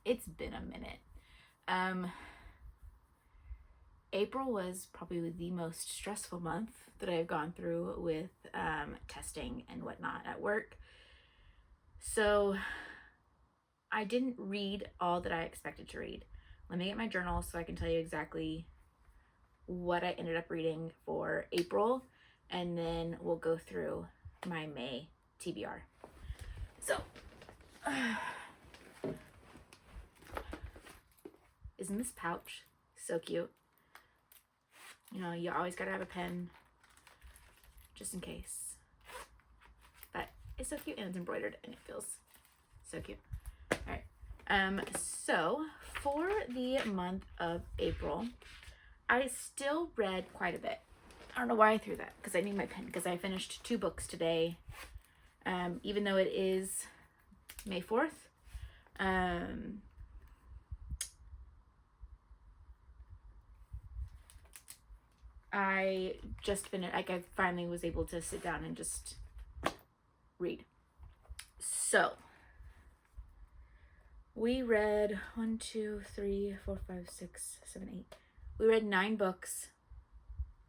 It's been a minute. April was probably the most stressful month that I've gone through with testing and whatnot at work. So I didn't read all that I expected to read. Let me get my journal so I can tell you exactly what I ended up reading for April, and then we'll go through my May TBR. So, isn't this pouch so cute? You know, you always gotta have a pen just in case. But it's so cute and it's embroidered and it feels so cute. All right. So for the month of April, I still read quite a bit. I don't know why I threw that, because I need my pen, because I finished 2 books today. Even though it is May 4th. I just finished, like, I finally was able to sit down and just read. So we read 1, 2, 3, 4, 5, 6, 7, 8. We read 9 books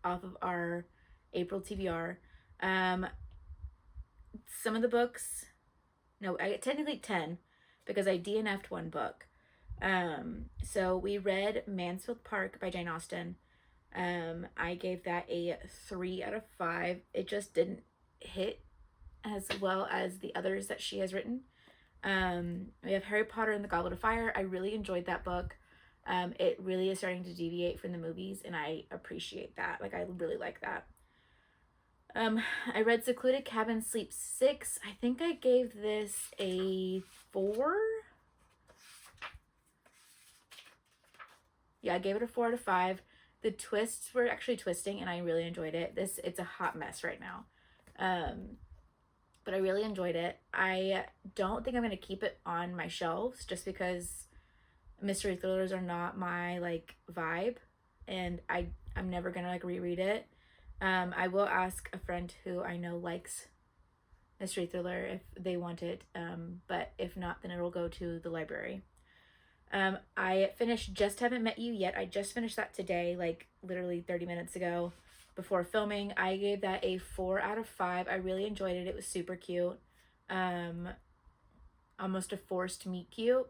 off of our April TBR. Some of the books, no, I technically 10, because I DNF'd 1 book. So we read Mansfield Park by Jane Austen. I gave that a 3 out of 5. It just didn't hit as well as the others that she has written. We have Harry Potter and the Goblet of Fire. I really enjoyed that book. It really is starting to deviate from the movies, and I appreciate that. Like, I really like that. I read Secluded Cabin Sleep 6. I think I gave this a 4. Yeah, I gave it a 4 out of 5. The twists were actually twisting, and I really enjoyed it. It's a hot mess right now. But I really enjoyed it. I don't think I'm going to keep it on my shelves, just because mystery thrillers are not my, like, vibe, and I'm never going to, like, reread it. I will ask a friend who I know likes mystery thriller if they want it, but if not, then it'll go to the library. I finished Just Haven't Met You Yet. I just finished that today, like literally 30 minutes ago before filming. I gave that a 4 out of 5. I really enjoyed it. It was super cute. Almost a forced meet cute,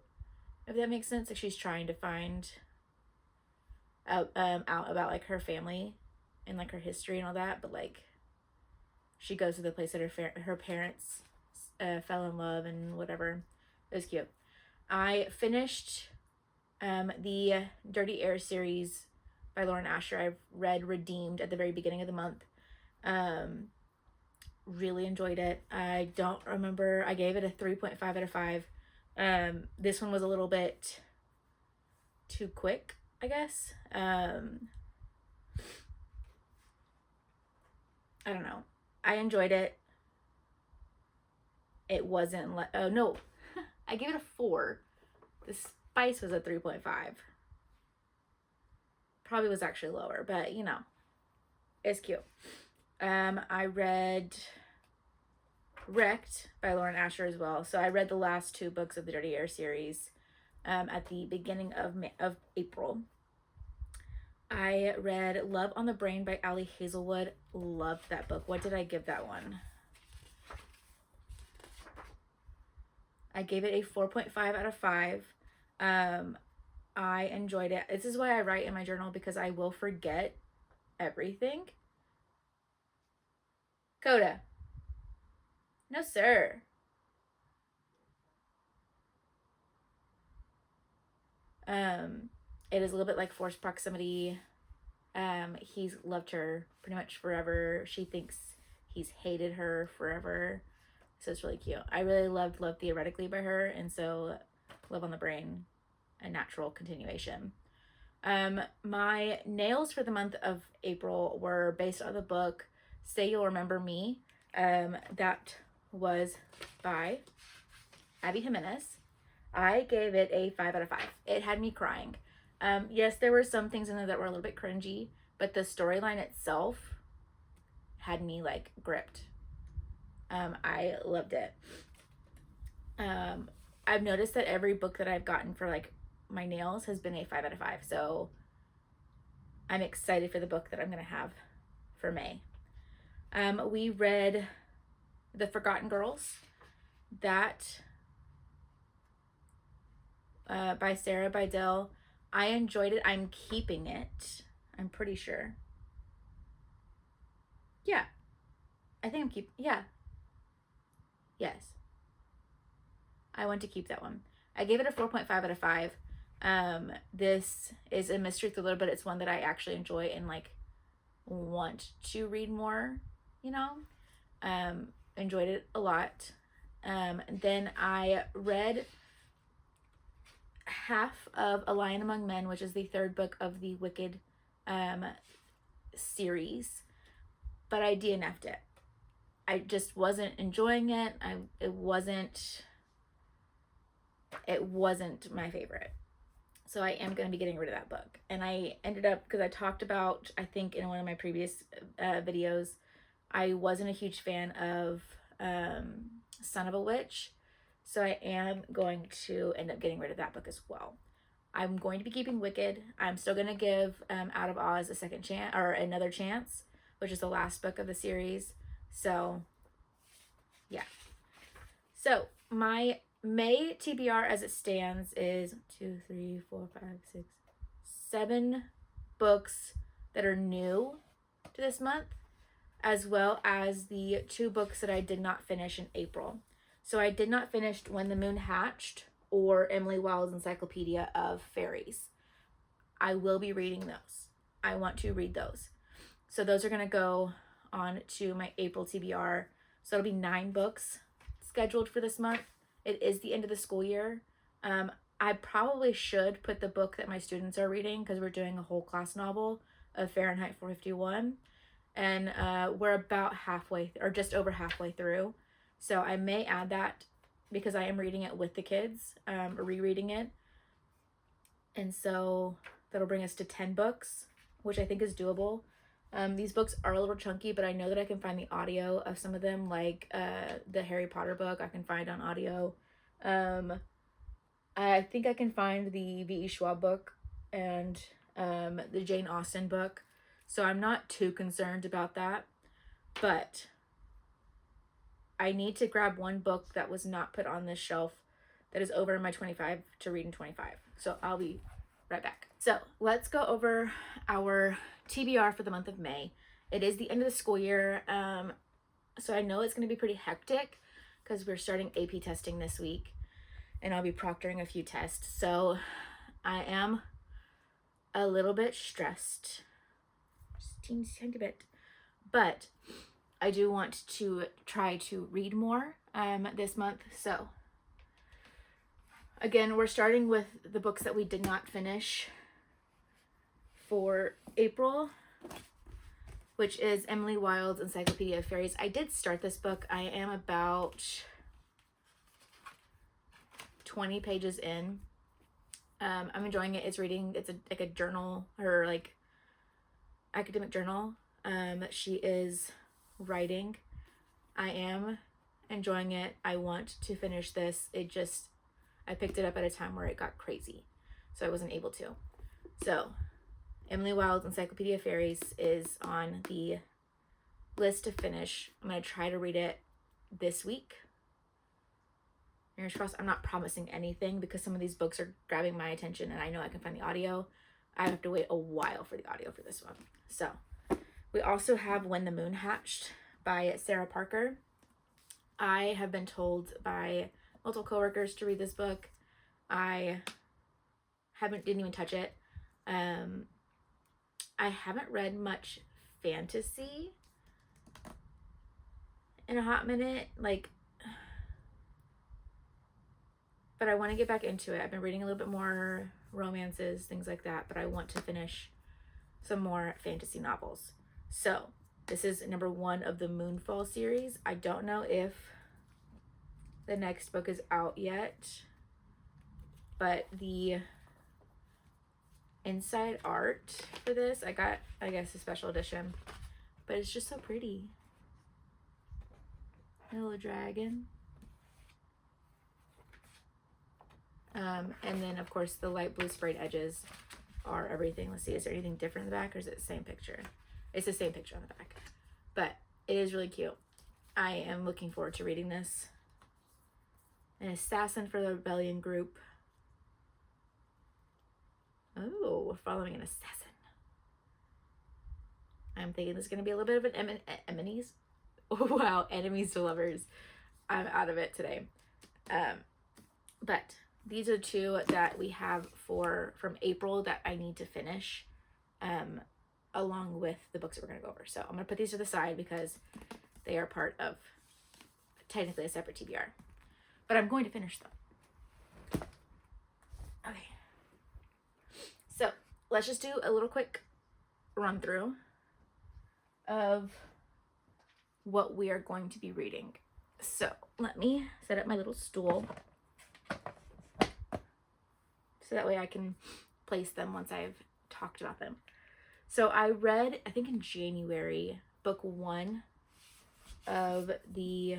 if that makes sense. Like, she's trying to find out about, like, her family and, like, her history and all that, but, like, she goes to the place that her parents fell in love and whatever. It was cute. I finished the Dirty Air series by Lauren Asher. I've read Redeemed at the very beginning of the month. Really enjoyed it. I don't remember. I gave it a 3.5 out of 5. This one was a little bit too quick, I guess. I don't know. I enjoyed it. It wasn't oh no. I gave it a 4. The spice was a 3.5. Probably was actually lower, but you know, it's cute. I read Wrecked by Lauren Asher as well. So I read the last 2 books of the Dirty Air series at the beginning of April. I read Love on the Brain by Ali Hazelwood. Loved that book. What did I give that one? I gave it a 4.5 out of 5. I enjoyed it. This is why I write in my journal, because I will forget everything. Coda. No, sir. It is a little bit like Forced Proximity. He's loved her pretty much forever. She thinks he's hated her forever. So it's really cute. I really loved Love Theoretically by her, and so Love on the Brain, a natural continuation. My nails for the month of April were based on the book Say You'll Remember Me. That was by Abby Jimenez. I gave it a 5 out of 5. It had me crying. Yes, there were some things in there that were a little bit cringy, but the storyline itself had me, like, gripped. I loved it. I've noticed that every book that I've gotten for like my nails has been a 5 out of 5. So I'm excited for the book that I'm going to have for May. We read The Forgotten Girls, that by Sarah Bidell. I enjoyed it. I'm keeping it. I'm pretty sure. Yeah. I think I'm yeah. Yes. I want to keep that one. I gave it a 4.5 out of 5. This is a mystery thriller, but it's one that I actually enjoy and like want to read more, you know. Enjoyed it a lot. Then I read half of A Lion Among Men, which is the third book of the Wicked series, but I DNF'd it. I just wasn't enjoying it. It wasn't my favorite. So I am going to be getting rid of that book. And I ended up, because I talked about, I think in one of my previous videos, I wasn't a huge fan of Son of a Witch. So I am going to end up getting rid of that book as well. I'm going to be keeping Wicked. I'm still going to give Out of Oz a second chance, or another chance, which is the last book of the series. So, yeah. So, my May TBR as it stands is 2, 3, 4, 5, 6, 7 books that are new to this month, as well as the 2 books that I did not finish in April. So I did not finish When the Moon Hatched or Emily Wilde's Encyclopedia of Fairies. I will be reading those. I want to read those. So those are going to go on to my April TBR. So it'll be 9 books scheduled for this month. It is the end of the school year. I probably should put the book that my students are reading, because we're doing a whole class novel of Fahrenheit 451. And we're about halfway, or just over halfway through. So I may add that, because I am reading it with the kids, rereading it. And so that'll bring us to 10 books, which I think is doable. These books are a little chunky, but I know that I can find the audio of some of them, like the Harry Potter book I can find on audio. I think I can find the V.E. Schwab book and the Jane Austen book. So I'm not too concerned about that. But I need to grab one book that was not put on this shelf that is over in my 25 to read in 25. So I'll be right back. So let's go over our TBR for the month of May. It is the end of the school year. So I know it's going to be pretty hectic, because we're starting AP testing this week, and I'll be proctoring a few tests. So I am a little bit stressed, just teeny bit, but I do want to try to read more this month. So again, we're starting with the books that we did not finish for April, which is Emily Wilde's Encyclopedia of Fairies. I did start this book. I am about 20 pages in. I'm enjoying it. It's like a journal, or like academic journal that she is writing. I am enjoying it. I want to finish this. I picked it up at a time where it got crazy, so I wasn't able to. So Emily Wilde's Encyclopedia of Fairies is on the list to finish. I'm going to try to read it this week. Fingers crossed. I'm not promising anything, because some of these books are grabbing my attention and I know I can find the audio. I have to wait a while for the audio for this one. So we also have When the Moon Hatched by Sarah Parker. I have been told by multiple coworkers to read this book. I didn't even touch it. I haven't read much fantasy in a hot minute, but I want to get back into it. I've been reading a little bit more romances, things like that, but I want to finish some more fantasy novels. So this is number 1 of the Moonfall series. I don't know if the next book is out yet, but the inside art for this, I got, I guess, a special edition, but it's just so pretty. A little dragon. And then, of course, the light blue sprayed edges are everything. Let's see, is there anything different in the back, or is it the same picture? It's the same picture on the back. But it is really cute. I am looking forward to reading this. An assassin for the rebellion group. Oh, we're following an assassin. I'm thinking this is going to be a little bit of an enemies. Oh, wow, enemies to lovers. I'm out of it today. But these are two that we have from April that I need to finish, along with the books that we're going to go over. So I'm going to put these to the side because they are part of technically a separate TBR. But I'm going to finish them. Okay. So let's just do a little quick run through of what we are going to be reading. So let me set up my little stool so that way I can place them once I've talked about them. So I read, I think in January, book 1 of the,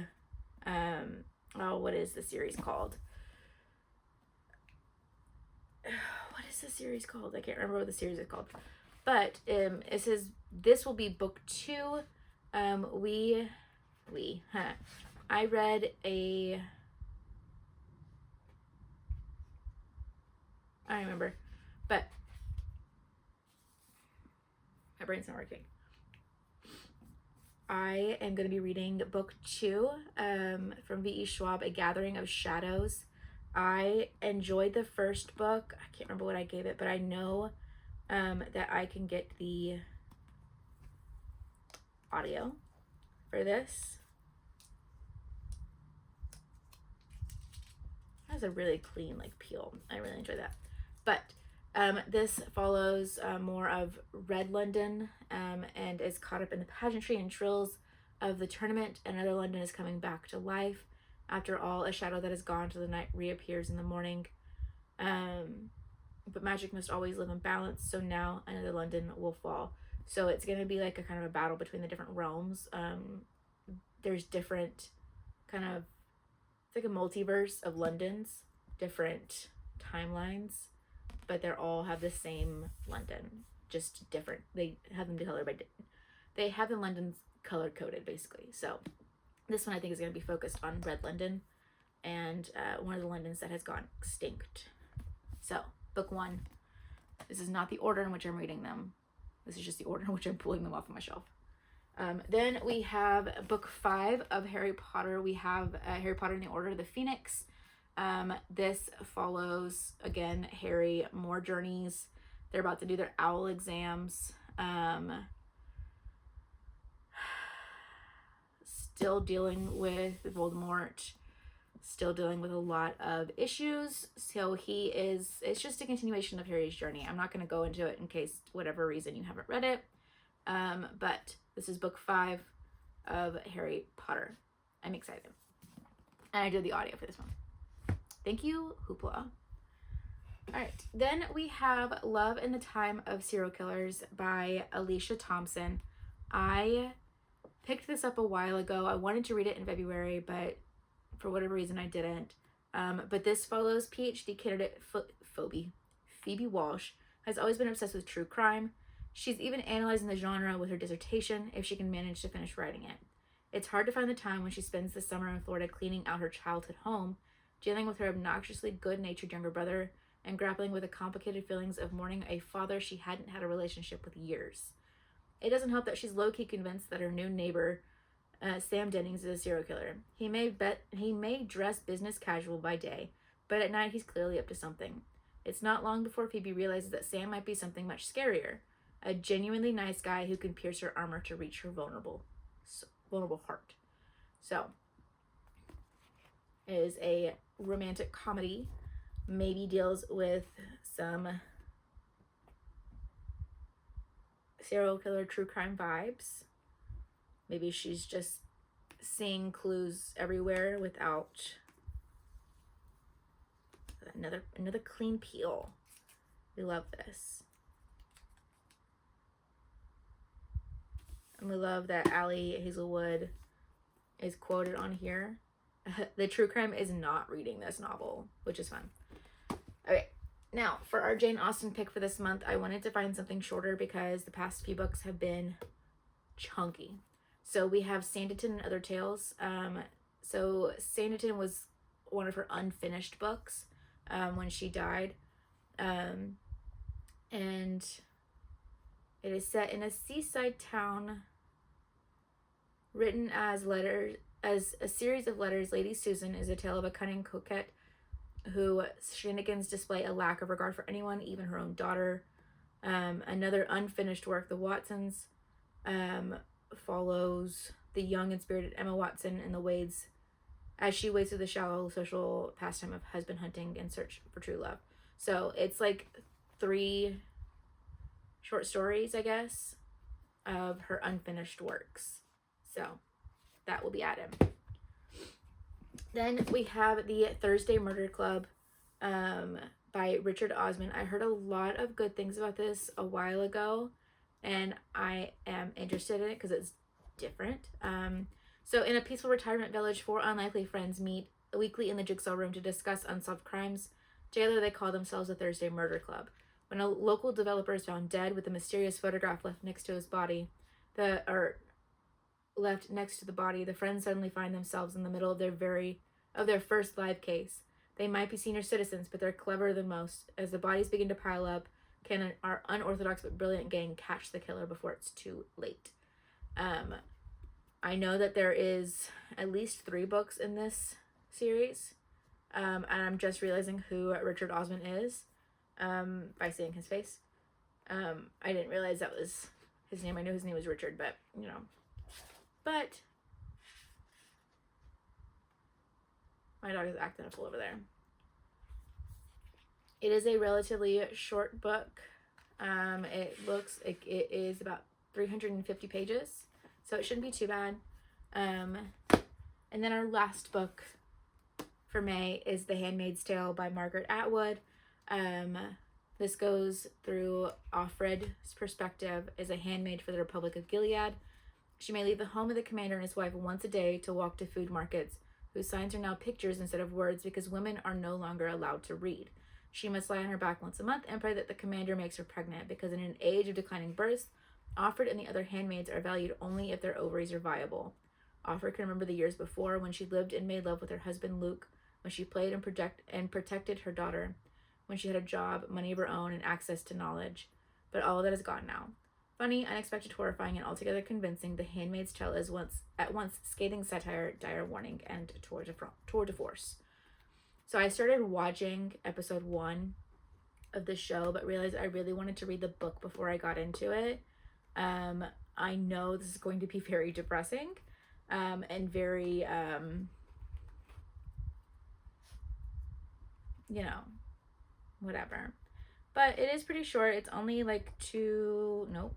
what is the series called? What is the series called? I can't remember what the series is called. But it says this will be book 2. I read I don't remember, but my brain's not working. I am going to be reading book 2 from V.E. Schwab, A Gathering of Shadows. I enjoyed the first book. I can't remember what I gave it, but I know that I can get the audio for this. That was a really clean peel. I really enjoyed that. But this follows more of Red London and is caught up in the pageantry and trills of the tournament. Another London is coming back to life. After all, a shadow that has gone to the night reappears in the morning. But magic must always live in balance, so now another London will fall. So it's going to be like a kind of a battle between the different realms. There's different it's like a multiverse of Londons, different timelines, but they all have the same London, just different. They have them colored they have the Londons color coded basically. So this one I think is going to be focused on Red London and one of the Londons that has gone extinct. So book 1. This is not the order in which I'm reading them. This is just the order in which I'm pulling them off of my shelf. Then we have book 5 of Harry Potter. We have Harry Potter and the Order of the Phoenix. This follows, again, Harry, more journeys. They're about to do their owl exams. Still dealing with Voldemort. Still dealing with a lot of issues. So it's just a continuation of Harry's journey. I'm not going to go into it in case whatever reason you haven't read it. But this is book 5 of Harry Potter. I'm excited. And I did the audio for this one. Thank you, Hoopla. All right. Then we have Love in the Time of Serial Killers by Alicia Thompson. I picked this up a while ago. I wanted to read it in February, but for whatever reason I didn't. But this follows PhD candidate Phoebe Walsh, has always been obsessed with true crime. She's even analyzing the genre with her dissertation if she can manage to finish writing it. It's hard to find the time when she spends the summer in Florida cleaning out her childhood home, dealing with her obnoxiously good-natured younger brother, and grappling with the complicated feelings of mourning a father she hadn't had a relationship with years. It doesn't help that she's low-key convinced that her new neighbor, Sam Dennings, is a serial killer. He may dress business casual by day, but at night he's clearly up to something. It's not long before Phoebe realizes that Sam might be something much scarier. A genuinely nice guy who can pierce her armor to reach her vulnerable heart. So, it is a romantic comedy. Maybe deals with some serial killer true crime vibes. Maybe she's just seeing clues everywhere without another clean peel. We love this. And we love that Allie Hazelwood is quoted on here. The true crime is not reading this novel, which is fun. Okay, now for our Jane Austen pick for this month, I wanted to find something shorter because the past few books have been chunky. So we have Sanditon and Other Tales. So Sanditon was one of her unfinished books when she died. And it is set in a seaside town, written as a series of letters. Lady Susan is a tale of a cunning coquette who shenanigans display a lack of regard for anyone, even her own daughter. Another unfinished work, The Watsons, follows the young and spirited Emma Watson in the Wades as she wades through the shallow social pastime of husband hunting in search for true love. So it's like 3 short stories, I guess, of her unfinished works. So that will be added. Then we have the Thursday Murder Club by Richard Osman. I heard a lot of good things about this a while ago, and I am interested in it because it's different. So in a peaceful retirement village, 4 unlikely friends meet weekly in the jigsaw room to discuss unsolved crimes. Together they call themselves the Thursday Murder Club. When a local developer is found dead with a mysterious photograph left next to his body, the friends suddenly find themselves in the middle of their first live case. They might be senior citizens, but they're cleverer than most. As the bodies begin to pile up, can our unorthodox but brilliant gang catch the killer before it's too late? I know that there is at least 3 books in this series, and I'm just realizing who Richard Osman is by seeing his face. I didn't realize that was his name. I knew his name was Richard, but, But my dog is acting a fool over there. It is a relatively short book. It is about 350 pages, so it shouldn't be too bad. And then our last book for May is The Handmaid's Tale by Margaret Atwood. This goes through Offred's perspective as a handmaid for the Republic of Gilead. She may leave the home of the commander and his wife once a day to walk to food markets, whose signs are now pictures instead of words because women are no longer allowed to read. She must lie on her back once a month and pray that the commander makes her pregnant, because in an age of declining births, Offred and the other handmaids are valued only if their ovaries are viable. Offred can remember the years before when she lived and made love with her husband Luke, when she played and protected her daughter, when she had a job, money of her own, and access to knowledge. But all of that is gone now. Funny, unexpected, horrifying, and altogether convincing, The Handmaid's Tale is at once scathing satire, dire warning, and tour de force. So I started watching episode 1 of the show, but realized I really wanted to read the book before I got into it. I know this is going to be very depressing, and very, whatever. But it is pretty short. It's only like 300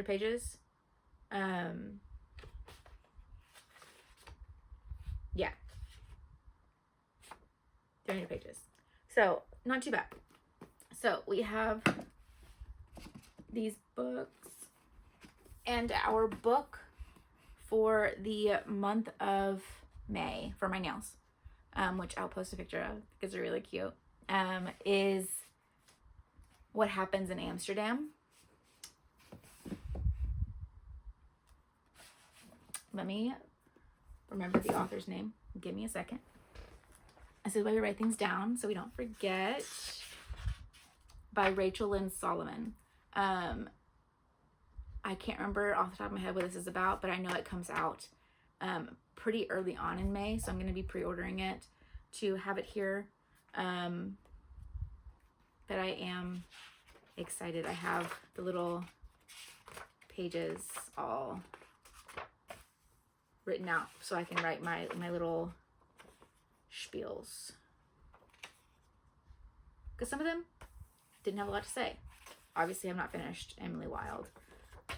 pages. Yeah. 300 pages. So, not too bad. So, we have these books. And our book for the month of May for my nails, which I'll post a picture of because they're really cute, is What Happens in Amsterdam. Let me remember the author's name. Give me a second. This is why we write things down so we don't forget. By Rachel Lynn Solomon. I can't remember off the top of my head what this is about, but I know it comes out pretty early on in May, so I'm going to be pre-ordering it to have it here. But I am excited. I have the little pages all written out so I can write my little spiels. Because some of them didn't have a lot to say. Obviously, I'm not finished Emily Wilde,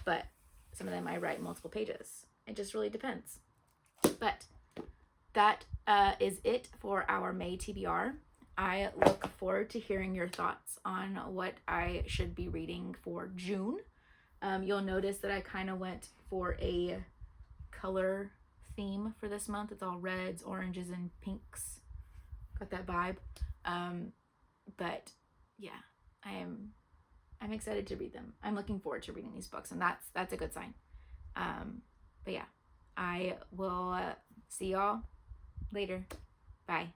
but some of them I write multiple pages. It just really depends. But that is it for our May TBR. I look forward to hearing your thoughts on what I should be reading for June. You'll notice that I kind of went for a color theme for this month. It's all reds, oranges, and pinks. Got that vibe. But yeah, I'm excited to read them. I'm looking forward to reading these books, and that's a good sign. But yeah, I will see y'all later. Bye.